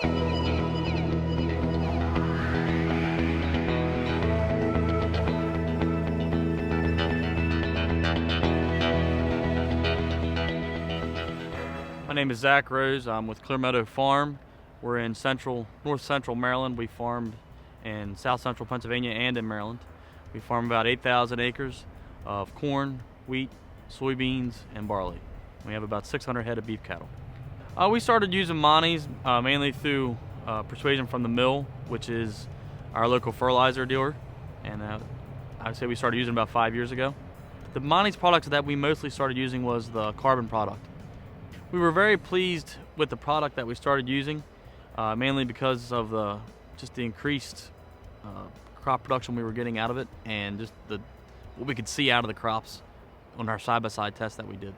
My name is Zach Rose. I'm with Clear Meadow Farm. We're in north central Maryland. We farmed in south central Pennsylvania and in Maryland. We farm about 8,000 acres of corn, wheat, soybeans, and barley. We have about 600 head of beef cattle. We started using Monty's mainly through persuasion from the mill, which is our local fertilizer dealer, and I would say we started using about 5 years ago. The Monty's product that we mostly started using was the carbon product. We were very pleased with the product that we started using, mainly because of the increased crop production we were getting out of it, and just what we could see out of the crops on our side-by-side test that we did.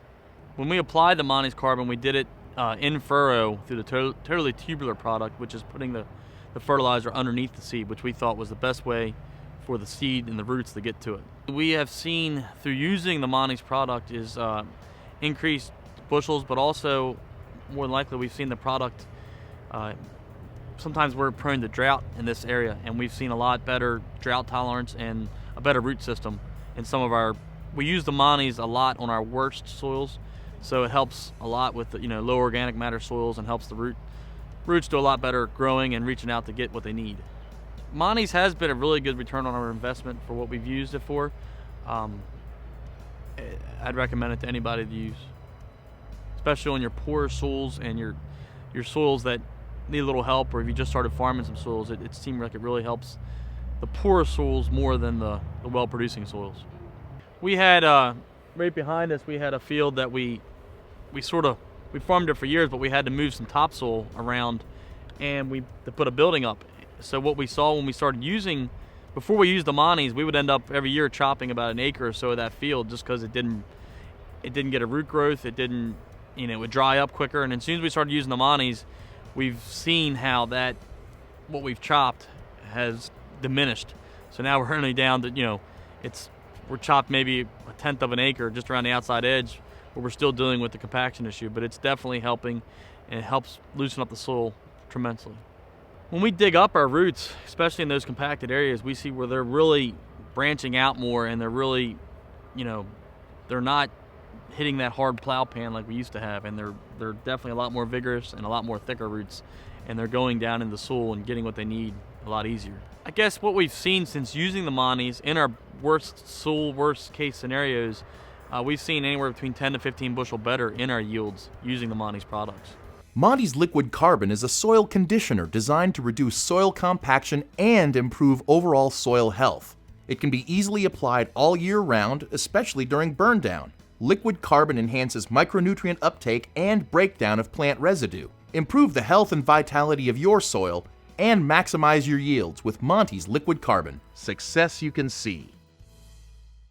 When we applied the Monty's carbon, we did it in furrow through the totally tubular product, which is putting the fertilizer underneath the seed, which we thought was the best way for the seed and the roots to get to it. We have seen through using the Monty's product is increased bushels, but also more than likely we've seen the product, sometimes we're prone to drought in this area, and we've seen a lot better drought tolerance and a better root system in some of our, we use the Monty's a lot on our worst soils, so it helps a lot with the, low organic matter soils, and helps the roots do a lot better growing and reaching out to get what they need. Monty's has been a really good return on our investment for what we've used it for. I'd recommend it to anybody to use, especially on your poorer soils and your soils that need a little help, or if you just started farming some soils. It seemed like it really helps the poorer soils more than the well-producing soils. We had right behind us, we had a field that we farmed it for years, but we had to move some topsoil around and to put a building up. So what we saw when we started using, before we used the Monty's, we would end up every year chopping about an acre or so of that field just because it didn't get a root growth. It didn't, it would dry up quicker. And as soon as we started using the Monty's, we've seen how what we've chopped has diminished. So now we're only down to, we're chopped maybe a tenth of an acre just around the outside edge, but we're still dealing with the compaction issue. But it's definitely helping, and it helps loosen up the soil tremendously. When we dig up our roots, especially in those compacted areas, we see where they're really branching out more, and they're really, they're not hitting that hard plow pan like we used to have, and they're definitely a lot more vigorous and a lot more thicker roots, and they're going down in the soil and getting what they need a lot easier. I guess what we've seen since using the Monty's in our worst case scenarios, we've seen anywhere between 10 to 15 bushel better in our yields using the Monty's products. Monty's liquid carbon is a soil conditioner designed to reduce soil compaction and improve overall soil health. It can be easily applied all year round, especially during burn down. Liquid carbon enhances micronutrient uptake and breakdown of plant residue. Improve the health and vitality of your soil and maximize your yields with Monty's liquid carbon. Success you can see.